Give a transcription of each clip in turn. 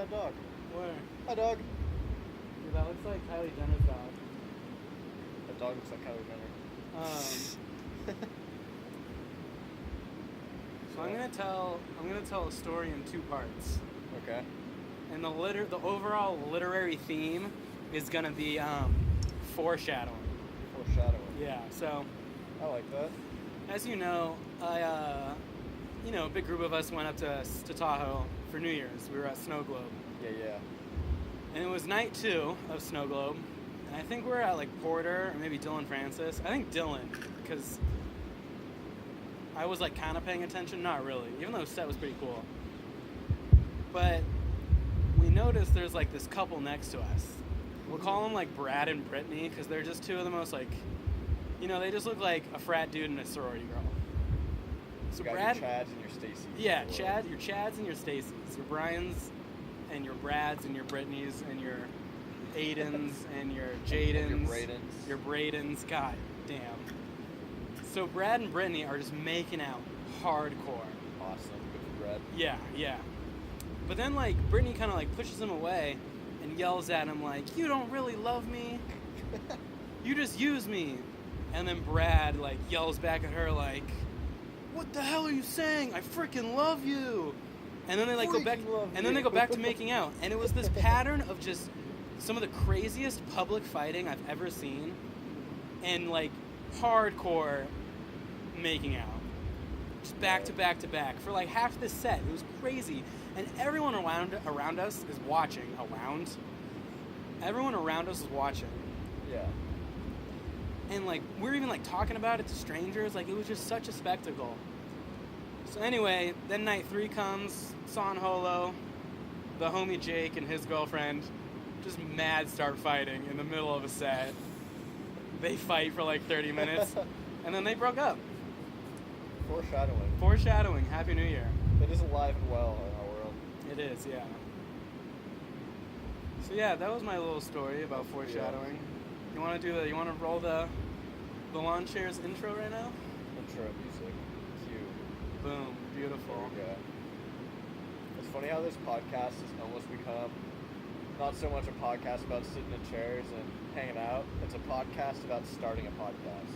that dog. Where? Hi, dog. Dude, that looks like Kylie Jenner's dog. That dog looks like Kylie Jenner. So I'm gonna tell a story in two parts. Okay. And the overall literary theme is gonna be foreshadowing. Foreshadowing. Yeah. So I like that. as you know, a big group of us went up to Tahoe for New Year's. We were at Snow Globe. Yeah. And it was night 2 of Snow Globe. And I think we were at like Porter or maybe Dylan Francis. I think Dylan, because I was like kind of paying attention. Not really, even though the set was pretty cool. But we noticed there's like this couple next to us. We'll call them like Brad and Brittany because they're just two of the most like, they just look like a frat dude and a sorority girl. So you got Brad, your Chads and your Stacy's. yeah, your Chads and your Stacys, your Bryans and your Brads and your Brittnys and your Aidens and your Jadens, your Bradens. God damn. So Brad and Brittany are just making out hardcore. Awesome. Good for Brad. Yeah. But then like Brittany kind of like pushes him away and yells at him like, "You don't really love me. You just use me." And then Brad like yells back at her like, "What the hell are you saying? I freaking love you." And then they like go back to making out. And it was this pattern of just some of the craziest public fighting I've ever seen, and like hardcore making out, just back to back for like half the set. It was crazy, and everyone around us is watching. Everyone around us is watching. Yeah. And like we're even like talking about it to strangers. Like it was just such a spectacle. So anyway, then night 3 comes. San Holo, the homie Jake and his girlfriend, just mad start fighting in the middle of a set. They fight for like 30 minutes, and then they broke up. Foreshadowing. Happy New Year. It is alive and well in our world. It is, yeah. So yeah, that was my little story about foreshadowing. Yeah. You want to roll the lawn chairs intro right now? Intro music. Cue. Boom. Beautiful. There we go. It's funny how this podcast has almost become not so much a podcast about sitting in chairs and hanging out. It's a podcast about starting a podcast.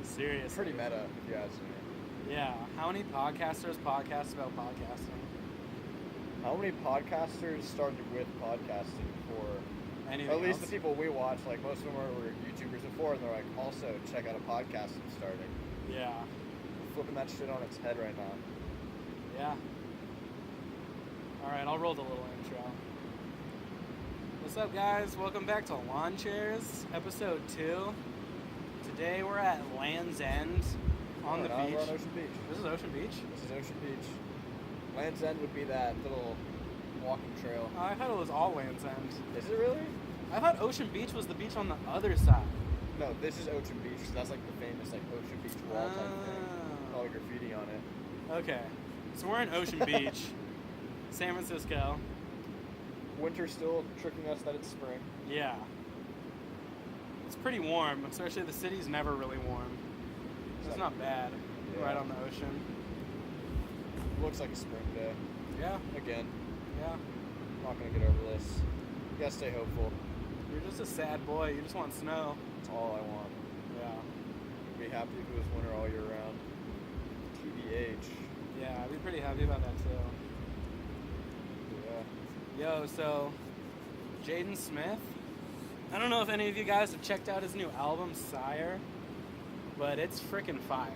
Seriously. Pretty meta, if you ask me. Yeah. How many podcasters podcast about podcasting? How many podcasters started with podcasting before? Anything at least else? the people we watch, like most of them were YouTubers before, and they're like, also check out a podcast I'm starting. Yeah. Flipping that shit on its head right now. Yeah. Alright, I'll roll the little intro. What's up, guys? Welcome back to Lawn Chairs, episode 2. Today we're at Land's End on the beach. We're on Ocean Beach. This is Ocean Beach? This is Ocean Beach. Land's End would be that little walking trail. I thought it was all Land's End. Is it really? I thought Ocean Beach was the beach on the other side. No, this is Ocean Beach. So that's like the famous like Ocean Beach wall type thing. All the graffiti on it. Okay. So we're in Ocean Beach, San Francisco. Winter's still tricking us that it's spring. Yeah. It's pretty warm, especially the city's never really warm. It's not bad. Yeah. Right on the ocean. Looks like a spring day. Yeah. Again. Yeah. Not gonna get over this. You gotta stay hopeful. You're just a sad boy. You just want snow. That's all I want. Yeah. I'd be happy if it was winter all year round. TBH. Yeah, I'd be pretty happy about that too. Yeah. Yo, so Jaden Smith. I don't know if any of you guys have checked out his new album, Sire, but it's freaking fire.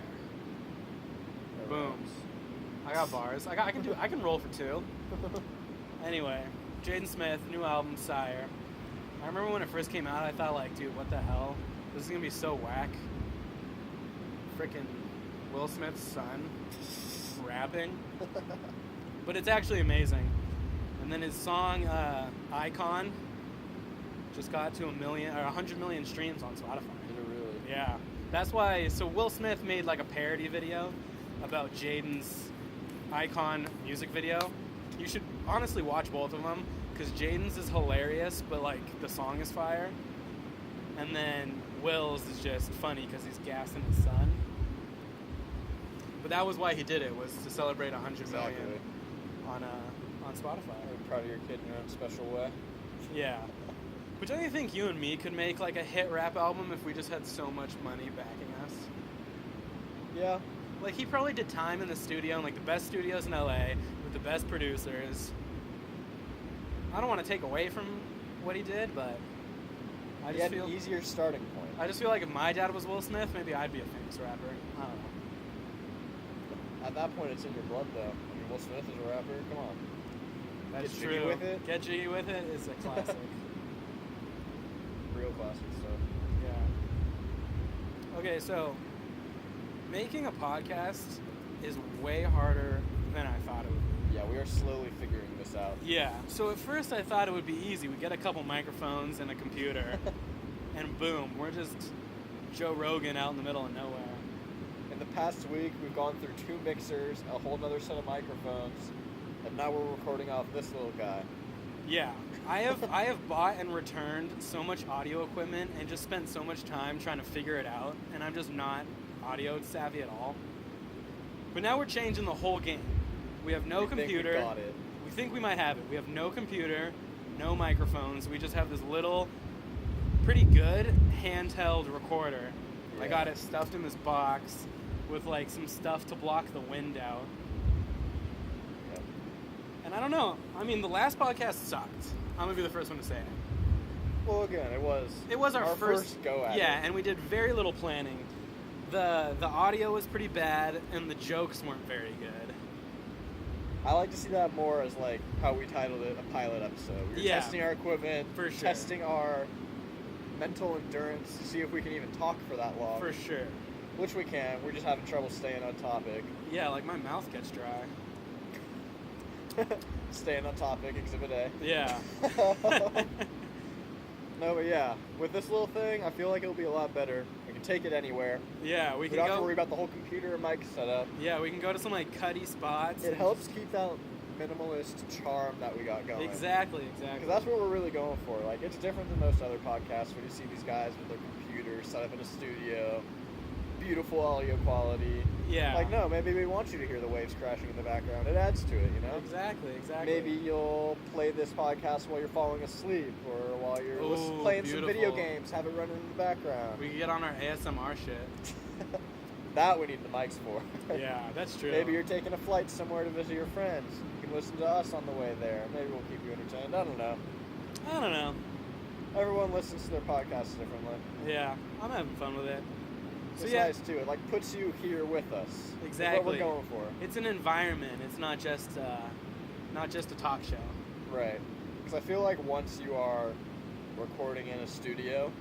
Boom. I got bars. I can roll for 2. Anyway, Jaden Smith, new album, Sire. I remember when it first came out, I thought like, dude, what the hell? This is gonna be so whack. Freaking Will Smith's son rapping. But it's actually amazing. And then his song, Icon, just got to 100 million streams on Spotify. Did it really? Yeah. That's why, so Will Smith made like a parody video about Jaden's Icon music video. You should honestly watch both of them, because Jaden's is hilarious, but like the song is fire. And then Will's is just funny because he's gassing his son. But that was why he did it, was to celebrate 100 million on on Spotify. I'm proud of your kid in your own special way. Yeah. But don't you think you and me could make like a hit rap album if we just had so much money backing us? Yeah. Like, he probably did time in the studio in like the best studios in LA with the best producers. I don't want to take away from what he did, but I He just had feel an easier starting point. I just feel like if my dad was Will Smith, maybe I'd be a famous rapper. I don't know. At that point, it's in your blood, though. I mean, Will Smith is a rapper. Come on. That's Get true. Jiggy With It? Get Jiggy With It is a classic. Real classic stuff. Yeah. Okay, so making a podcast is way harder than I thought it would be. Yeah, we are slowly figuring this out. Yeah. So at first I thought it would be easy. We get a couple microphones and a computer, and boom, we're just Joe Rogan out in the middle of nowhere. In the past week, we've gone through 2 mixers, a whole other set of microphones, and now we're recording off this little guy. Yeah. I have bought and returned so much audio equipment and just spent so much time trying to figure it out, and I'm just not audio savvy at all. But now we're changing the whole game. We have no We think we computer. got it. We think we might have it. We have no computer, no microphones. We just have this little, pretty good handheld recorder. I Yeah. got it stuffed in this box with like some stuff to block the wind out. Yeah. And I don't know. I mean, the last podcast sucked. I'm gonna be the first one to say it. Well, again, it was our first go at it. Yeah, and we did very little planning. The audio was pretty bad, and the jokes weren't very good. I like to see that more as like how we titled it, a pilot episode. We were Yeah. testing our equipment, For sure. testing our mental endurance to see if we can even talk for that long. For sure. Which we can. We're just having trouble staying on topic. Yeah, like my mouth gets dry. Staying on topic, Exhibit A. Yeah. No, but yeah, with this little thing, I feel like it'll be a lot better. We can take it anywhere. Yeah, we We can don't have to go. worry about the whole computer and mic setup. Yeah, we can go to some like cutty spots. It helps keep that minimalist charm that we got going. Exactly. Because that's what we're really going for. Like, it's different than most other podcasts when you see these guys with their computers set up in a studio, beautiful audio quality. Yeah. Like, no, maybe we want you to hear the waves crashing in the background. It adds to it, you know? Exactly. Maybe you'll play this podcast while you're falling asleep or while you're Ooh, playing some video beautiful. games, have it running in the background. We can get on our ASMR shit. That we need the mics for. Yeah, that's true. Maybe you're taking a flight somewhere to visit your friends. You can listen to us on the way there. Maybe we'll keep you entertained. I don't know. I don't know. Everyone listens to their podcasts differently. Yeah, I'm having fun with it. So It's yeah, nice too. It like puts you here with us. That's Exactly. what we're going for. it's an environment. It's not just a talk show. Right. Because I feel like once you are recording in a studio,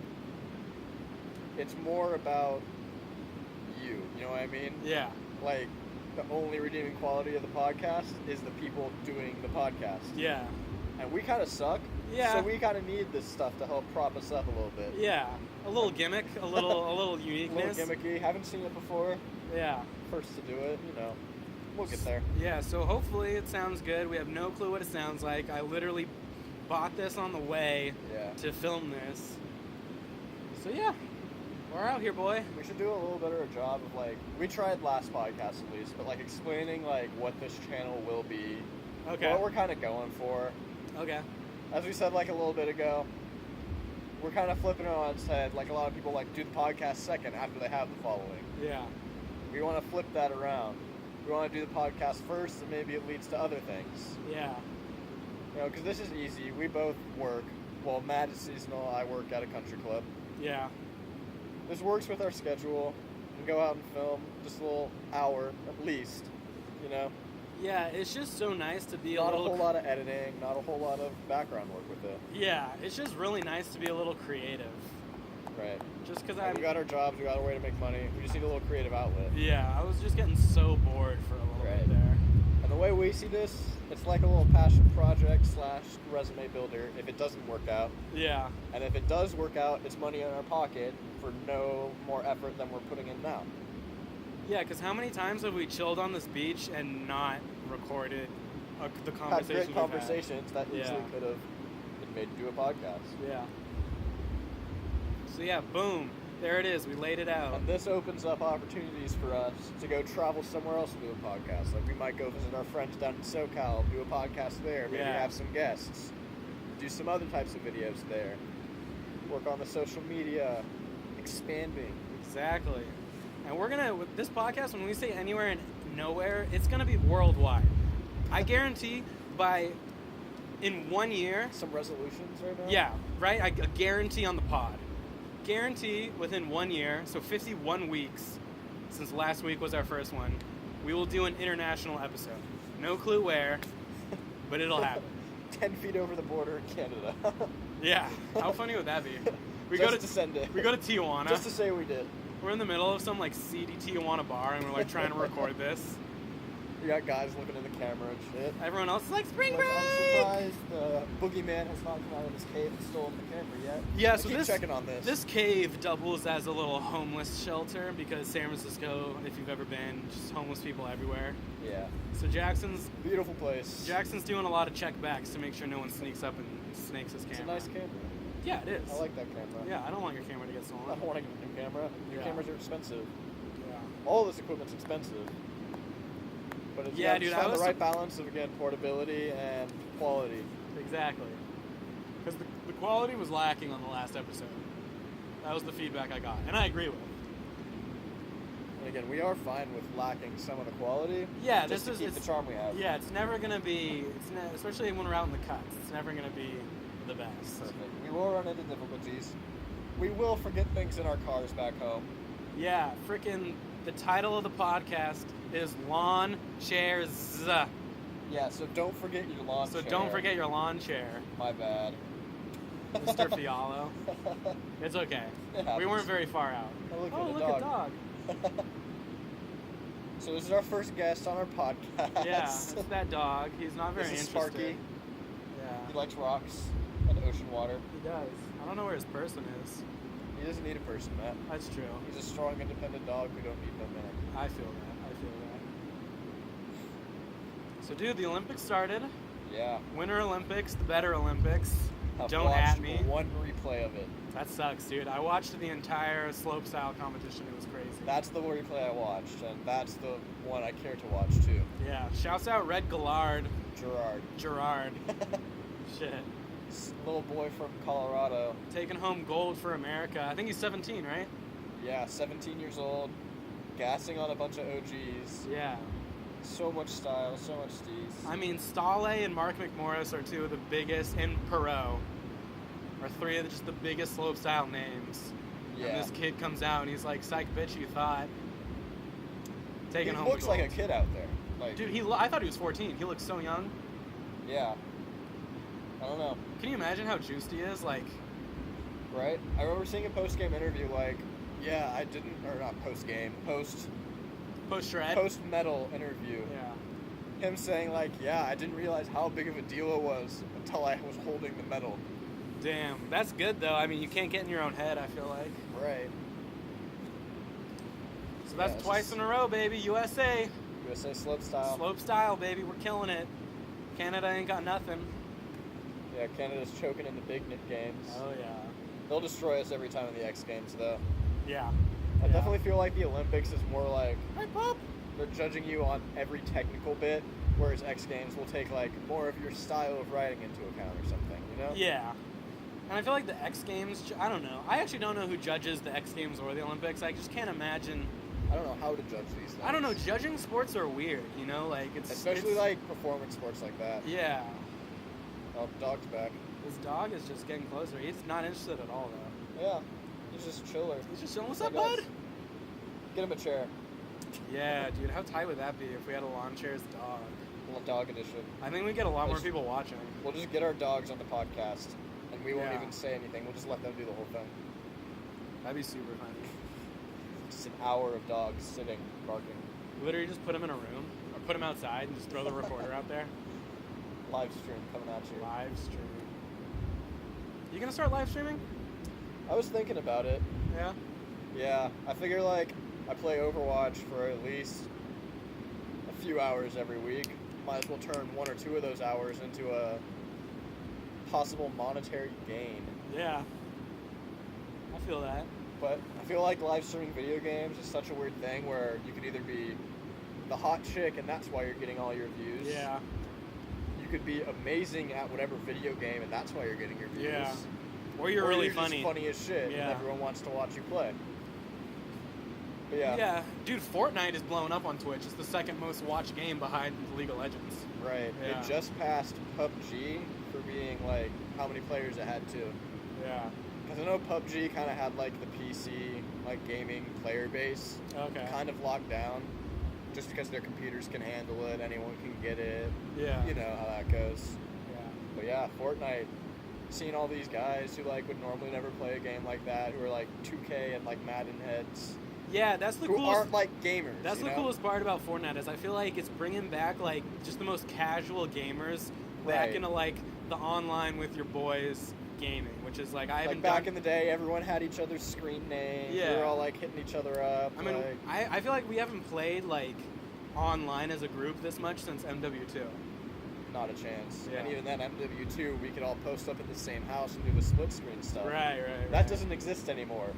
it's more about you. You know what I mean? Yeah. Like, the only redeeming quality of the podcast is the people doing the podcast. Yeah. And we kind of suck. Yeah. So we kind of need this stuff to help prop us up a little bit. Yeah. A little gimmick, a little A little uniqueness. gimmicky. Haven't seen it before. Yeah. First to do it, you know. We'll get there. Yeah, so hopefully it sounds good. We have no clue what it sounds like. I literally bought this on the way Yeah. to film this. So yeah, we're out here, boy. We should do a little better job of like, we tried last podcast at least, but like explaining like what this channel will be, Okay. what we're kind of going for. Okay. As we said like a little bit ago, we're kind of flipping it on its head. Like a lot of people like do the podcast second after they have the following. Yeah. We want to flip that around. We want to do the podcast first, and maybe it leads to other things. Yeah. You know, because this is easy. We both work. Well, Matt is seasonal. I work at a country club. Yeah. This works with our schedule. We can go out and film just a little hour at least. You know, Yeah, it's just so nice to be not a a little whole lot of editing, not a whole lot of background work with it. Yeah, it's just really nice to be a little creative. Right. Just cuz Like, we got our jobs. We got our way to make money. We just need a little creative outlet. Yeah, I was just getting so bored for a little Right. bit there. And the way we see this, it's like a little passion project / resume builder if it doesn't work out. Yeah. And if it does work out, it's money in our pocket for no more effort than we're putting in now. Yeah, cuz how many times have we chilled on this beach and not recorded the Had conversation great we've had? conversations that easily Yeah. could have been made to do a podcast. Yeah. So yeah, boom. There it is. We laid it out. And this opens up opportunities for us to go travel somewhere else and do a podcast. Like we might go visit our friends down in SoCal, do a podcast there, maybe Yeah. have some guests, do some other types of videos there, work on the social media, expanding. Exactly. And we're gonna, with this podcast, when we say anywhere and nowhere, it's gonna be worldwide. I guarantee in 1 year, Some resolutions right now? yeah, right? I guarantee on the pod. Guarantee within 1 year, so 51 weeks, since last week was our first one, we will do an international episode. No clue where, but it'll happen. 10 feet over the border in Canada. Yeah. How funny would that be? We Just go to to send it. We go to Tijuana. Just to say we did. We're in the middle of some like seedy Tijuana bar, and we're like trying to record this. We got guys looking in the camera and shit. Everyone else is like spring Like, break. I'm surprised the boogeyman has not come out of his cave and stolen the camera yet. Yeah, I so keep this checking on this. This cave doubles as a little homeless shelter because San Francisco, if you've ever been, just homeless people everywhere. Yeah. So Jackson's Beautiful place. doing a lot of checkbacks to make sure no one sneaks up and snakes his It's camera. a nice camera. Yeah, it is. I like that camera. Yeah, I don't want your camera to get I stolen. don't want to get a new camera. New Yeah. cameras are expensive. Yeah. All this equipment's expensive. But it's Yeah, got to dude, I find the was right balance of, again, portability and quality. Exactly. Because the quality was lacking on the last episode. That was the feedback I got, and I agree with. And again, we are fine with lacking some of the quality. Yeah, just to keep the charm we have. Yeah, it's never gonna be. Especially when we're out in the cuts. It's never gonna be the best. Perfect. We will run into difficulties. We will forget things in our cars back home. Yeah, freaking. The title of the podcast is Lawn Chairs. Yeah, so don't forget your lawn So chair. don't forget your lawn chair, My bad. Mr. Fialo. It's okay. It We happens. weren't very far out. Oh, look Oh, at the look at dog. dog. So this is our first guest on our podcast. Yeah, it's that dog. He's not very This is interested. Sparky. Yeah. He likes rocks and ocean water. He does. I don't know where his person is. He doesn't need a person, Matt. That's true. He's a strong, independent dog who don't need no man. I feel that. So, dude, the Olympics started. Yeah. Winter Olympics, the better Olympics. I've Don't watched at me. one replay of it. That sucks, dude. I watched the entire slopestyle competition. It was crazy. That's the replay I watched, and that's the one I care to watch too. Yeah. Shouts out Red Gallard. Gerard. Shit. This little boy from Colorado. Taking home gold for America. I think he's 17, right? Yeah, 17 years old. Gassing on a bunch of OGs. Yeah. So much style, so much steez. I mean, Stale and Mark McMorris are two of the biggest, and Perot are three of just the biggest slopestyle names. Yeah. And this kid comes out and he's like, psych bitch, you thought. Taking he home looks the like a gold. kid out there. Like, Dude, I thought he was 14. He looks so young. yeah. I don't know, Can you imagine how juiced he is? Like, right? I remember seeing a post-game interview like, yeah, I didn't, or not post-game, post-shred. post-medal interview. Yeah. Him saying like, yeah, I didn't realize how big of a deal it was until I was holding the medal. Damn, that's good though. I mean, you can't get in your own head, I feel like. Right. So that's Yeah, this twice is- in a row, baby. USA. USA slopestyle. Slopestyle, baby. We're killing it. Canada ain't got nothing. Yeah, Canada's choking in the big games. Oh, yeah. They'll destroy us every time in the X Games, though. Yeah. I Yeah. definitely feel like the Olympics is more like, hey, Pop! They're judging you on every technical bit, whereas X Games will take, like, more of your style of riding into account or something, you know? Yeah. And I feel like the X Games, I don't know. I actually don't know who judges the X Games or the Olympics. I just can't imagine. I don't know how to judge these things. I don't know. Judging sports are weird, you know? Like, Especially, it's, like, performance sports like that. Yeah. Oh, the dog's back. This dog is just getting closer. He's not interested at all, though. Yeah, he's just chiller. He's just chilling. What's Like up, us. bud? Get him a chair. Yeah, dude. How tight would that be if we had a lawn chair's dog? Little dog edition. I think we get a lot more Just- people watching. We'll just get our dogs on the podcast, and we won't Yeah. even say anything. We'll just let them do the whole thing. That'd be super funny. Just an hour of dogs sitting, barking. Literally just put him in a room or put him outside and just throw the recorder out there. Live stream coming at you. Live stream. You gonna start live streaming? I was thinking about it. Yeah. Yeah, I figure like I play Overwatch for at least a few hours every week. Might as well turn 1 or 2 of those hours into a possible monetary gain. Yeah. I feel that. But I feel like live streaming video games is such a weird thing where you could either be the hot chick and that's why you're getting all your views. Yeah. You could be amazing at whatever video game and that's why you're getting your views. Yeah. Or you're really just funny. funny as shit, Yeah. and everyone wants to watch you play. But yeah. Yeah, dude, Fortnite is blowing up on Twitch. It's the second most watched game behind League of Legends. Right. Yeah. It just passed PUBG for being like how many players it had to. Yeah. Because I know PUBG kind of had like the PC like gaming player base Okay. kind of locked down, just because their computers can handle it, anyone can get it. Yeah. You know how that goes. Yeah. But yeah, Fortnite. Seeing all these guys who like would normally never play a game like that, who are like 2K and like Madden heads, Yeah, that's the who coolest. aren't like gamers. That's you the know? coolest part about Fortnite is I feel like it's bringing back like just the most casual gamers back Right. into like the online with your boys gaming, which is like I haven't Like back done. in the day, everyone had each other's screen names. Yeah. We were all like hitting each other up. I mean, like, I feel like we haven't played like online as a group this much since MW2. not a chance. Yeah. And even then, MW2, we could all post up in the same house and do the split screen stuff. Right. That doesn't exist anymore.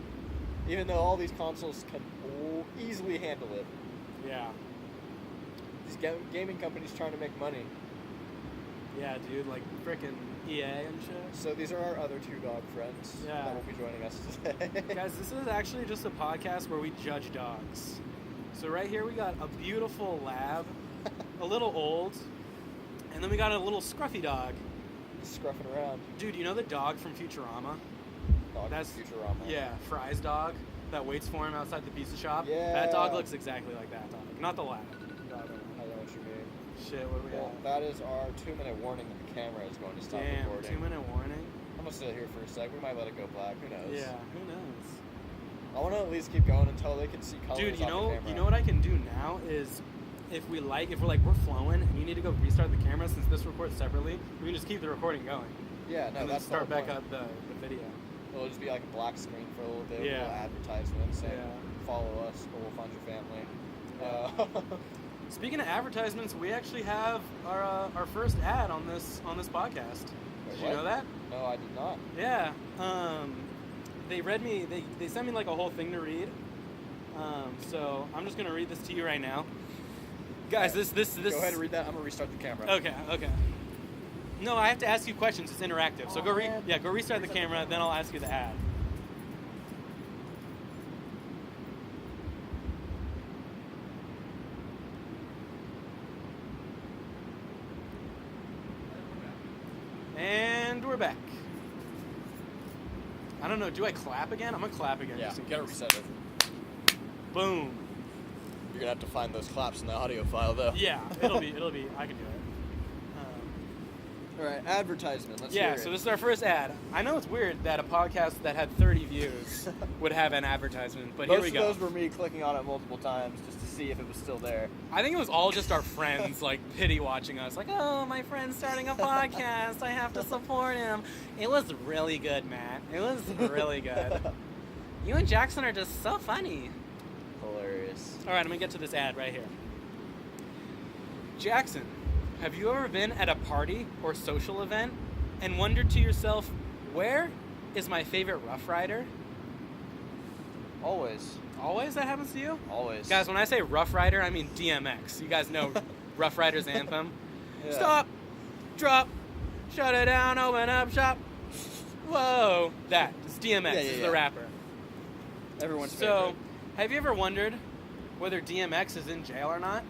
Even though all these consoles can easily handle it. Yeah. These gaming companies trying to make money. Yeah, dude, like frickin' EA and shit. So these are our other two dog friends Yeah. that will be joining us today. Guys, this is actually just a podcast where we judge dogs. So right here we got a beautiful lab, a little old, and then we got a little scruffy dog. Scruffing around. Dude, you know the dog from Futurama? Dog That's Futurama. Yeah, Fry's dog that waits for him outside the pizza shop. Yeah. That dog looks exactly like that dog. Not the lab. I know what you mean. Shit, what do we Well, have? that is our 2-minute warning that the camera is going to stop Damn, recording. 2-minute warning. I'm gonna sit here for a sec. We might let it go black. Who knows? Yeah, who knows? I want to at least keep going until they can see colors Dude, you on the know, camera. you know what I can do now is, if we're flowing and you need to go restart the camera since this records separately, we can just keep the recording going Yeah, no, and then that's start the whole back point. up the video. It'll just be like a black screen for a little bit. Yeah. With little advertisements saying, Yeah. follow us or we'll find your family. Speaking of advertisements, we actually have our first ad on this podcast. Wait, Did you what? know that? No, I did not. Yeah. They sent me like a whole thing to read. So I'm just gonna read this to you right now. Guys, this Go ahead and read that. I'm gonna restart the camera. Okay. No, I have to ask you questions. It's interactive. So Oh, go man. go restart the camera, then I'll ask you the ad. And we're back. I don't know, do I clap again? I'm gonna clap again. Yeah, just in you gotta case. reset it. Boom. You're gonna have to find those claps in the audio file, though. Yeah, it'll be. I can do it. All right, advertisement. Let's Yeah, hear so it. this is our first ad. I know it's weird that a podcast that had 30 views would have an advertisement, but Most here we of go. those were me clicking on it multiple times just to see if it was still there. I think it was all just our friends, like, pity watching us. Like, oh, my friend's starting a podcast. I have to support him. It was really good, Matt. It was really good. You and Jackson are just so funny. Hilarious. All right, I'm going to get to this ad right here. Jackson, have you ever been at a party or social event and wondered to yourself, where is my favorite Rough Rider? Always. Always that happens to you? Always. Guys, when I say Rough Rider, I mean DMX. You guys know Rough Rider's anthem? Yeah. Stop, drop, shut it down, open up shop. Whoa. That. It's DMX. Yeah, It's yeah. the rapper. Everyone's So, favorite. have you ever wondered whether DMX is in jail or not?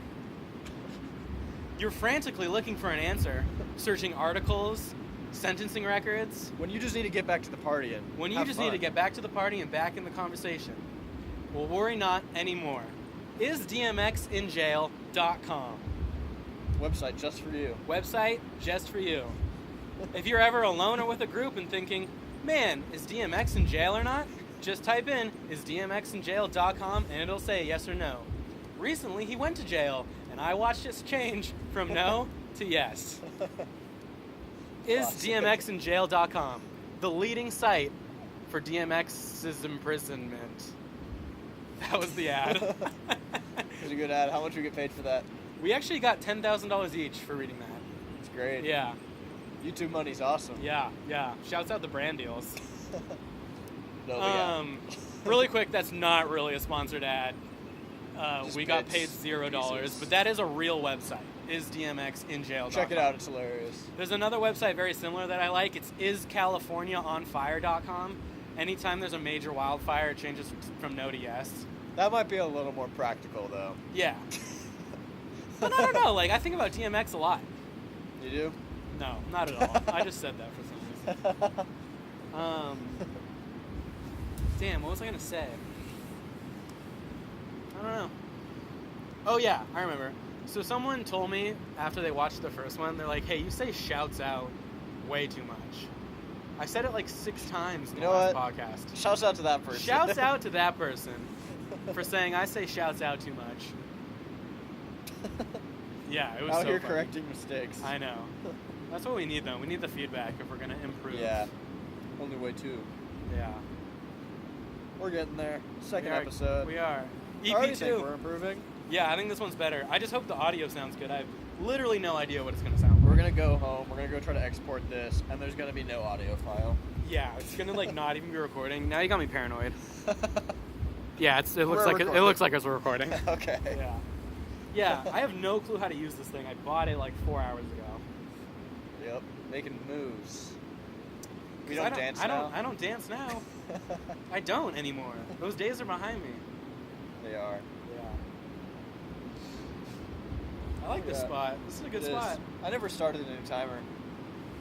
You're frantically looking for an answer, searching articles, sentencing records, When you just need to get back to the party and when you have just fun. need to get back to the party and back in the conversation. Well, worry not anymore. IsDMXinjail.com. Website just for you. Website just for you. If you're ever alone or with a group and thinking, man, is DMX in jail or not? Just type in isDMXinjail.com and it'll say yes or no. Recently, he went to jail, and I watched it change from no to yes. IsDMXinjail.com, the leading site for DMX's imprisonment. That was the ad. It was a good ad. How much do we get paid for that? We actually got $10,000 each for reading that. It's great. Yeah. YouTube money's awesome. Yeah. Shouts out the brand deals. No, but yeah. Really quick, that's not really a sponsored ad. Just We got bits, paid $0, pieces. but that is a real website. Is DMX in jail? Check it out. It's hilarious. There's another website very similar that I like. It's iscaliforniaonfire.com. Anytime there's a major wildfire, it changes from no to yes. That might be a little more practical, though. Yeah. But I don't know. Like, I think about DMX a lot. You do? No, not at all. I just said that for some reason. Damn, what was I going to say? I don't know. Oh, yeah, I remember. So someone told me after they watched the first one, they're like, hey, you say shouts out way too much. I said it like 6 times in the last podcast. Shouts out to that person. Shouts out to that person for saying I say shouts out too much. Yeah, it was Out so here funny. correcting mistakes. I know. That's what we need, though. We need the feedback if we're going to improve. Yeah. Only way to. Yeah. We're getting there. Second We are- episode. We are. I already EP2. think we're improving. Yeah, I think this one's better. I just hope the audio sounds good. I have literally no idea what it's going to sound like. We're gonna go home. We're gonna go try to export this, and there's gonna be no audio file. Yeah, it's going to like not even be recording. Now you got me paranoid. Yeah, it looks We're like it recording. looks like it's recording. Okay. Yeah. Yeah, I have no clue how to use this thing. I bought it like 4 hours ago. Yep. Making moves. We 'Cause don't dance now. I don't dance now. I don't anymore. Those days are behind me. They are. Yeah. I like this Yeah. spot. This is a good It is. spot. I never started a new timer,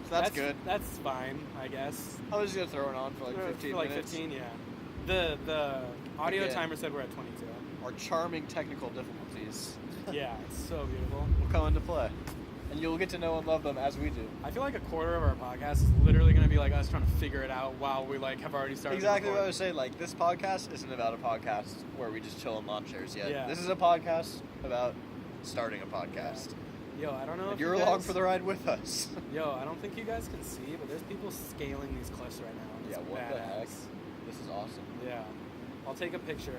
so that's good. That's fine, I guess. I was just gonna throw it on for like 15 For like minutes. 15, yeah. The audio Again. timer said we're at 22. Our charming technical difficulties Yeah, it's so beautiful. will come into play, and you'll get to know and love them as we do. I feel like a quarter of our podcast is literally going to be like us trying to figure it out while we like have already started. Exactly to what I record. was saying. Like, this podcast isn't about a podcast where we just chill in lawn chairs yet. Yeah. This is a podcast about starting a podcast. Yo, I don't know And if you're you along guys- for the ride with us. Yo, I don't think you guys can see, but there's people scaling these cliffs right now. Yeah, It's what the heck? badass. This is awesome. Yeah. I'll take a picture.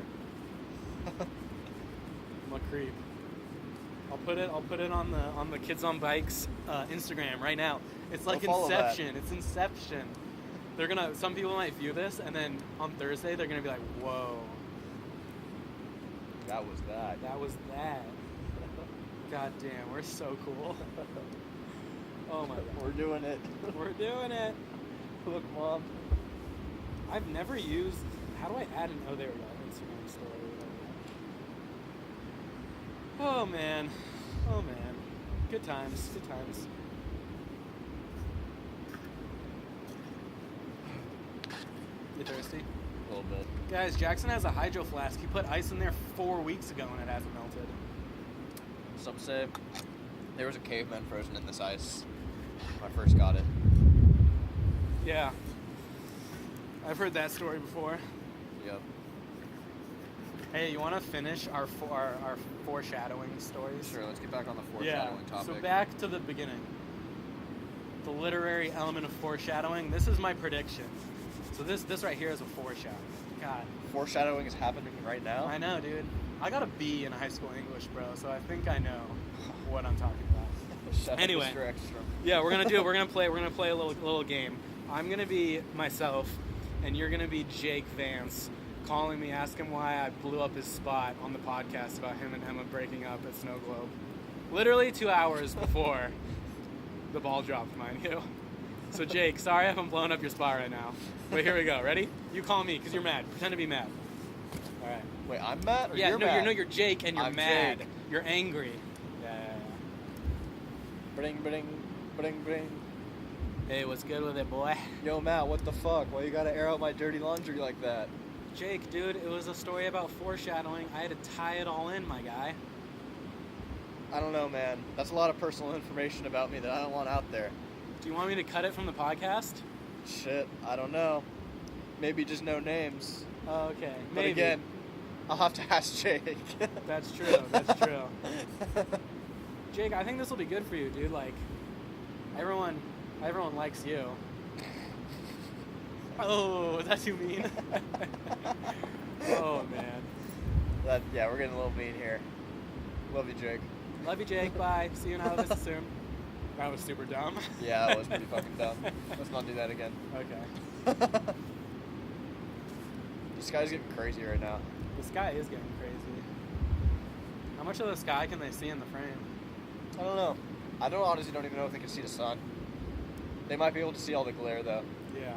I'm a creep. I'll put it on the Kids on Bikes Instagram right now. It's like Go follow that. Inception. It's Inception. Some people might view this, and then on Thursday they're gonna be like, "Whoa, That was that. that was that." God damn, we're so cool. Oh my god, We're doing it. we're doing it. Look, Mom. I've never used. How do I add an? Oh, there we go. Instagram story. Oh man. Oh man. Good times. Good times. You thirsty? A little bit. Guys, Jackson has a hydro flask. He put ice in there 4 weeks ago and it hasn't melted. Some say there was a caveman frozen in this ice when I first got it. Yeah. I've heard that story before. Yep. Hey, you want to finish our foreshadowing stories? Sure, let's get back on the foreshadowing topic. So back to the beginning. The literary element of foreshadowing. This is my prediction. So this right here is a foreshadow. God, Foreshadowing is happening right now. I know, dude. I got a B in high school English, bro. So I think I know what I'm talking about. Shut up, Anyway. Mr. Extra. Yeah, we're gonna do it. We're gonna play a little game. I'm gonna be myself, and you're gonna be Jake Vance, calling me, asking why I blew up his spot on the podcast about him and Emma breaking up at Snow Globe. Literally 2 hours before the ball dropped, mind you. So Jake, sorry if I'm blowing up your spot right now. But here we go. Ready? You call me because you're mad. Pretend to be mad. All right. Wait, I'm Matt or Yeah, you're no, Matt? you're Jake and you're I'm mad. Jake. You're angry. Yeah. Bring, bring, bring, bring. Hey, what's good with it, boy? Yo, Matt, what the fuck? Why you gotta air out my dirty laundry like that? Jake, dude, it was a story about foreshadowing. I had to tie it all in, my guy. I don't know, man. That's a lot of personal information about me that I don't want out there. Do you want me to cut it from the podcast? Shit, I don't know. Maybe just no names. Oh, okay. But Maybe. again, I'll have to ask Jake. That's true. That's true. Jake, I think this will be good for you, dude. Like, everyone likes you. Oh, is that too mean? Oh man. Yeah, we're getting a little mean here. Love you, Jake. Love you, Jake. Bye. See you in Alabama soon. That was super dumb. Yeah, that was pretty fucking dumb. Let's not do that again. Okay. The sky's getting crazy right now. The sky is getting crazy. How much of the sky can they see in the frame? I don't know. I honestly don't even know if they can see the sun. They might be able to see all the glare though. Yeah.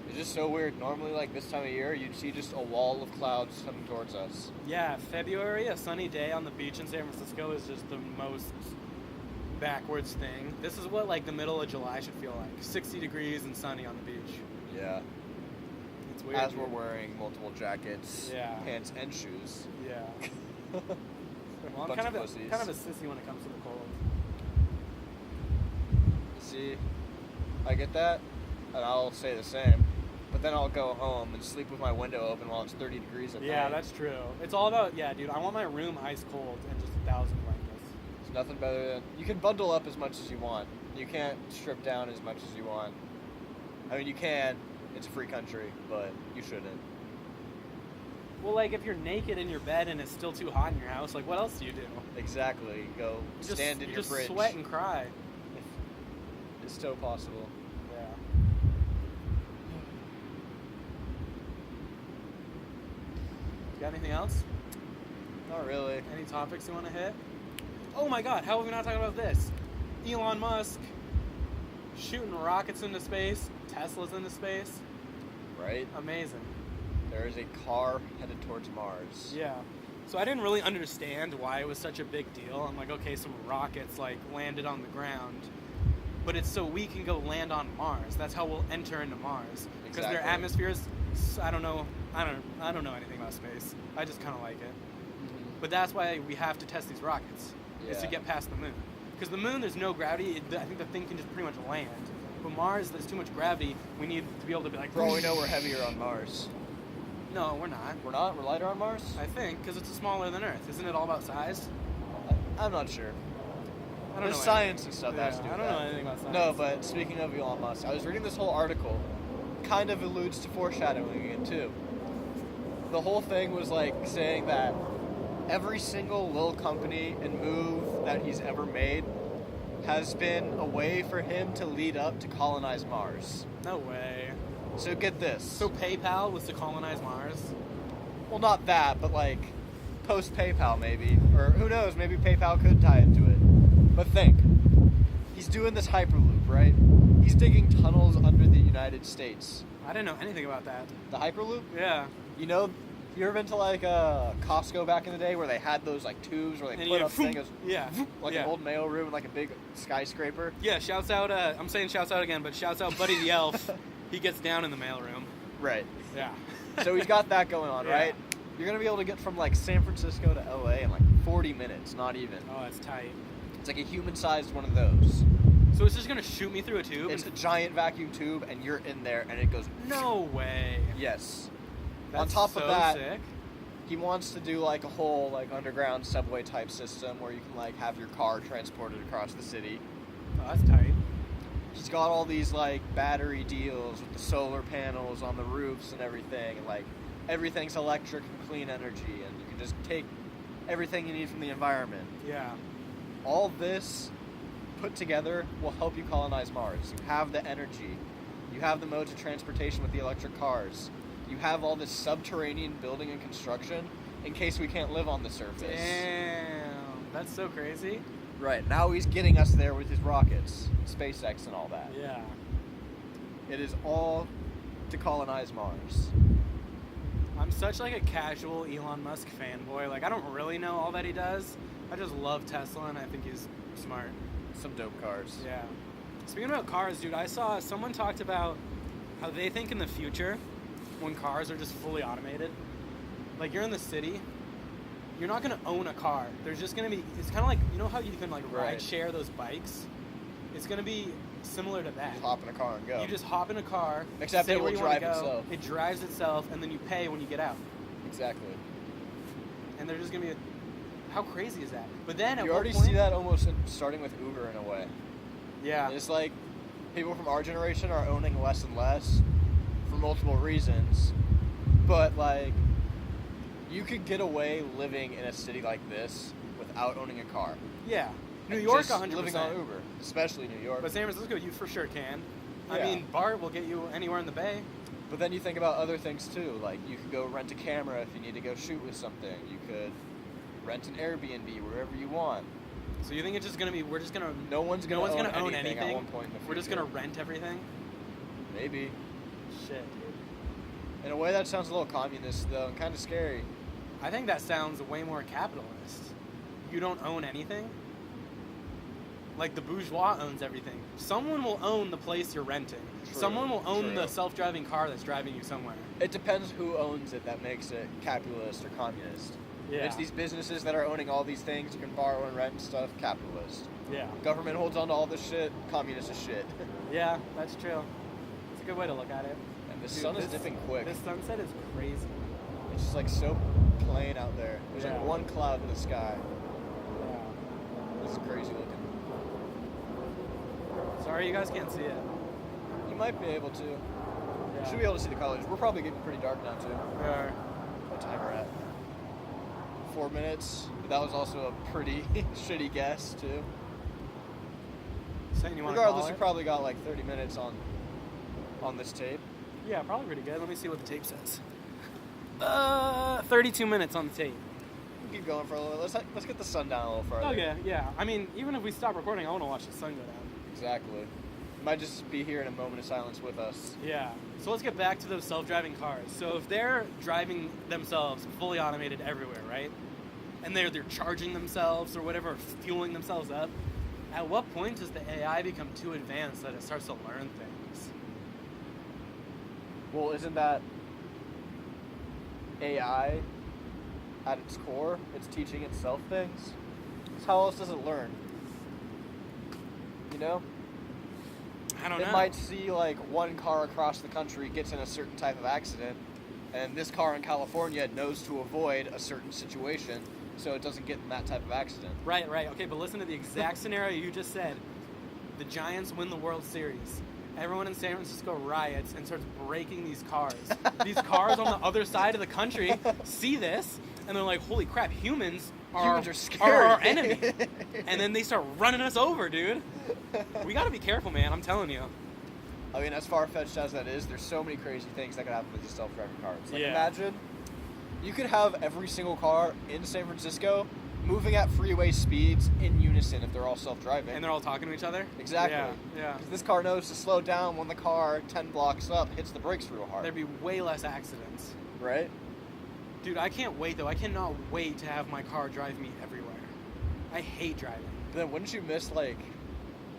It's just so weird. Normally, like this time of year, you'd see just a wall of clouds coming towards us. Yeah, February, a sunny day on the beach in San Francisco is just the most backwards thing. This is what like the middle of July should feel like. 60 degrees and sunny on the beach. Yeah. It's weird. As we're wearing multiple jackets, Yeah. pants, and shoes. Yeah. Well, I'm Bunch kind of of pussies. a sissy when it comes to the cold. See, I get that, and I'll say the same. But then I'll go home and sleep with my window open while it's 30 degrees at night. Yeah, that's true. It's all about, yeah, dude, I want my room ice cold and just 1,000 blankets. It's nothing better than... You can bundle up as much as you want. You can't strip down as much as you want. I mean, you can. It's a free country, but you shouldn't. Well, like, if you're naked in your bed and it's still too hot in your house, like, what else do you do? Exactly. Go You stand in your just fridge. sweat and cry. It's still possible. Yeah. Got anything else? Not really. Any topics you want to hit? Oh my god, how have we not talked about this? Elon Musk shooting rockets into space, Tesla's into space. Right? Amazing. There is a car headed towards Mars. Yeah. So I didn't really understand why it was such a big deal. I'm like, okay, some rockets like landed on the ground, but it's so we can go land on Mars. That's how we'll enter into Mars because their Exactly. atmosphere is, I don't know anything about space. I just kind of like it. But that's why we have to test these rockets, is to Yeah. get past the moon. Because the moon, there's no gravity. I think the thing can just pretty much land. But Mars, there's too much gravity. We need to be able to be like. For all we know, we're heavier on Mars. No, we're not. We're not? We're lighter on Mars? I think because it's smaller than Earth. Isn't it all about size? I'm not sure. I don't There's know science anything. and stuff that Yeah, has to do I with don't know that. anything about science. No, but speaking of Elon Musk, I was reading this whole article. Kind of alludes to foreshadowing it too. The whole thing was like saying that every single little company and move that he's ever made has been a way for him to lead up to colonize Mars. No way. So get this. So PayPal was to colonize Mars. Well, not that, but like post PayPal maybe, or who knows? Maybe PayPal could tie into it. But think, he's doing this Hyperloop, right? He's digging tunnels under the United States. I didn't know anything about that. The Hyperloop? Yeah. You know, you ever been to like Costco back in the day where they had those like tubes where they And put you- up things Yeah. like yeah. an old mail room, like a big skyscraper? Yeah. Shouts out. I'm saying shouts out again, but shouts out Buddy the Elf. He gets down in the mailroom. Right. Yeah. So he's got that going on, Yeah. right? You're gonna be able to get from like San Francisco to LA in like 40 minutes, not even. Oh, that's tight. It's like a human-sized one of those. So it's just gonna shoot me through a tube? It's a and... giant vacuum tube, and you're in there, and it goes. No way. Yes. That's On top so of that, sick. he wants to do like a whole like underground subway type system where you can like have your car transported across the city. Oh, that's tight. He's got all these like battery deals with the solar panels on the roofs and everything, and like everything's electric and clean energy, and you can just take everything you need from the environment. Yeah. All this put together will help you colonize Mars. You have the energy, you have the modes of transportation with the electric cars, you have all this subterranean building and construction in case we can't live on the surface. Damn. That's so crazy. Right, now he's getting us there with his rockets, SpaceX and all that. Yeah. It is all to colonize Mars. I'm such like a casual Elon Musk fanboy. Like I don't really know all that he does. I just love Tesla and I think he's smart. Some dope cars. Yeah. Speaking about cars, dude, I saw someone talked about how they think in the future when cars are just fully automated. Like you're in the city, you're not gonna own a car. There's just gonna be. It's kind of like you know how you can like Right. ride share those bikes. It's gonna be similar to that. Just hop in a car and go. You just hop in a car. Except say it will where you wanna drive go, itself. It drives itself, and then you pay when you get out. Exactly. And they're just gonna be. How crazy is that? But then at You what already point, see that almost starting with Uber in a way. Yeah. It's like people from our generation are owning less and less for multiple reasons. But like you could get away living in a city like this without owning a car. Yeah. New And York, just 100%. living on Uber, especially New York. But San Francisco, you for sure can. I Yeah. mean, BART will get you anywhere in the Bay. But then you think about other things too. Like you could go rent a camera if you need to go shoot with something. You could rent an Airbnb wherever you want. So you think it's just gonna be? We're just gonna. No one's gonna own anything anything. at one point in the future. We're just gonna rent everything. Maybe. Shit, dude. In a way, that sounds a little communist though, and kind of scary. I think that sounds way more capitalist. You don't own anything. Like the bourgeois owns everything. Someone will own the place you're renting. True, Someone will own true. the self-driving car that's driving you somewhere. It depends who owns it that makes it capitalist or communist. Yeah. It's these businesses that are owning all these things you can borrow and rent and stuff, capitalist. Yeah. Government holds on to all this shit, communist is shit. Yeah, that's true. It's a good way to look at it. And the Dude, sun is this- dipping quick. This sunset is crazy. It's just like so plain out there. There's Yeah. like one cloud in the sky. Yeah. This is crazy looking. Sorry you guys can't see it. You might be able to. You Yeah. should be able to see the colors. We're probably getting pretty dark now too. Or- What time we're at? 4 minutes. But that was also a pretty shitty guess too. Saying you want Regardless, to we probably got like 30 minutes on this tape. Yeah, probably pretty good. Let me see what the tape says. 32 minutes on the tape. We'll keep going for a little bit. Let's get the sun down a little further. Okay, yeah. I mean, even if we stop recording, I want to watch the sun go down. Exactly. Might just be here in a moment of silence with us. Yeah. So let's get back to those self-driving cars. So if they're driving themselves fully automated everywhere, right? And they're charging themselves or whatever, or fueling themselves up, at what point does the AI become too advanced that it starts to learn things? Well, isn't that AI at its core? It's teaching itself things. So how else does it learn? You know? I don't know. It might see like one car across the country gets in a certain type of accident, and this car in California knows to avoid a certain situation so it doesn't get in that type of accident. Right. Okay, but listen to the exact scenario you just said. The Giants win the World Series. Everyone in San Francisco riots and starts breaking these cars. These cars on the other side of the country see this, and they're like, holy crap, humans are scary. our enemy. And then they start running us over, dude. We gotta be careful, man, I'm telling you. I mean, as far-fetched as that is, there's so many crazy things that could happen with these self-driving cars. Like, Yeah. imagine you could have every single car in San Francisco moving at freeway speeds in unison if they're all self-driving. And they're all talking to each other? Exactly. Yeah. 'Cause this car knows to slow down when the car 10 blocks up hits the brakes real hard. There'd be way less accidents. Right? Dude, I can't wait, though. I cannot wait to have my car drive me everywhere. I hate driving. But then wouldn't you miss, like,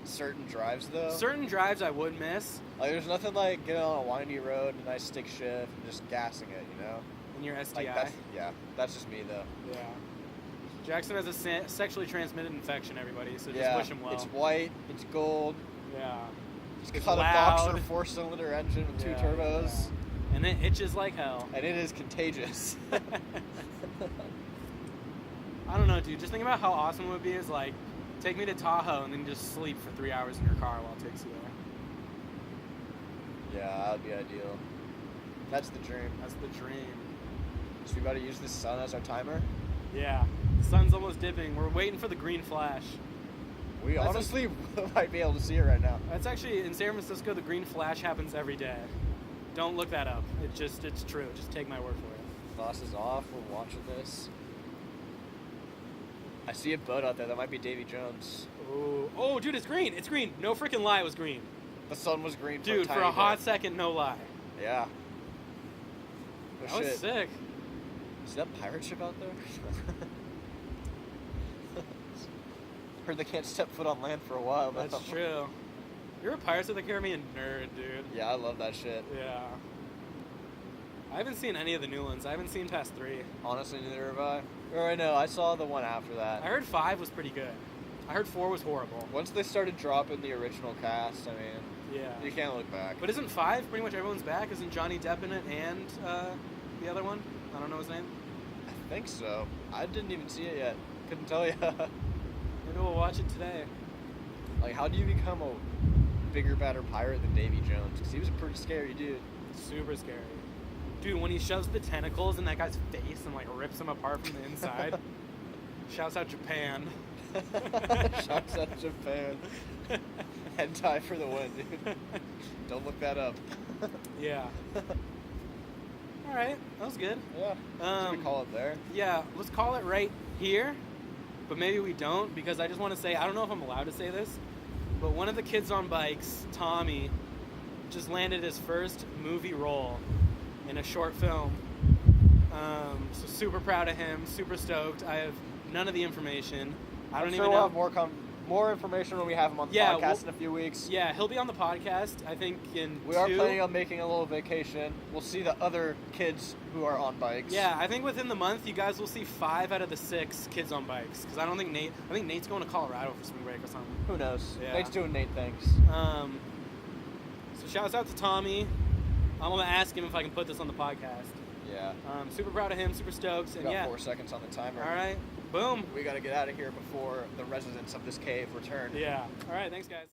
certain drives, though? Certain drives I would miss Like, there's nothing like getting on a windy road, a nice stick shift, and just gassing it, you know? in your STI. Like, that's just me, though. Yeah. Jackson has a sexually transmitted infection, everybody, so just Yeah, wish him well. it's white, it's gold, Yeah. it's It's got loud. a boxer 4-cylinder engine with 2 Yeah, turbos, yeah. And it itches like hell. and it is contagious. I don't know, dude. Just think about how awesome it would be is like, take me to Tahoe and then just sleep for 3 hours in your car while it takes you there. Yeah, that would be ideal. That's the dream. That's the dream. So we about to use the sun as our timer? Yeah. The sun's almost dipping. We're waiting for the green flash. We That's honestly might be able to see it right now. That's actually, in San Francisco, the green flash happens every day. Don't look that up. It's true. Just take my word for it. Boss is off. We're watching this. I see a boat out there. That might be Davy Jones. Oh, dude, it's green. It's green. No freaking lie, it was green. The sun was green for Dude, a for tiny a hot bit. second, no lie. Yeah. Oh, That was shit. sick. Is that pirate ship out there? Heard they can't step foot on land for a while. That's though. true. You're a Pirates of the Caribbean nerd, dude. Yeah, I love that shit. Yeah. I haven't seen any of the new ones. I haven't seen past 3. Honestly, neither have I. Or I know, I saw the one after that. I heard 5 was pretty good. I heard 4 was horrible. Once they started dropping the original cast, I mean, Yeah. you can't look back. But isn't 5 pretty much everyone's back? Isn't Johnny Depp in it and the other one? I don't know his name. I think so. I didn't even see it yet. Couldn't tell you. Maybe we'll watch it today. Like, how do you become a bigger, badder pirate than Davy Jones? Because he was a pretty scary dude. Super scary. Dude, when he shoves the tentacles in that guy's face and like rips him apart from the inside. Shouts out Japan. Shouts out Japan. Hentai for the win, dude. Don't look that up. Yeah. All right, that was good. Yeah. Should we call it there? Yeah, let's call it right here, but maybe we don't, because I just want to say, I don't know if I'm allowed to say this, but one of the kids on bikes, Tommy, just landed his first movie role in a short film. So super proud of him, super stoked. I have none of the information. I don't I'm even sure know. we'll have more information when we have him on the podcast in a few weeks. Yeah, he'll be on the podcast, I think, in We are planning on making a little vacation. We'll see the other kids who are on bikes. Yeah, I think within the month, you guys will see 5 out of the 6 kids on bikes. Because I think Nate's going to Colorado for spring break or something. Who knows? Yeah. Nate's doing Nate things. So shouts out to Tommy. I'm going to ask him if I can put this on the podcast. Yeah. Super proud of him, super stoked. We And got yeah. 4 seconds on the timer. All right. Boom. We got to get out of here before the residents of this cave return. Yeah. All right. Thanks, guys.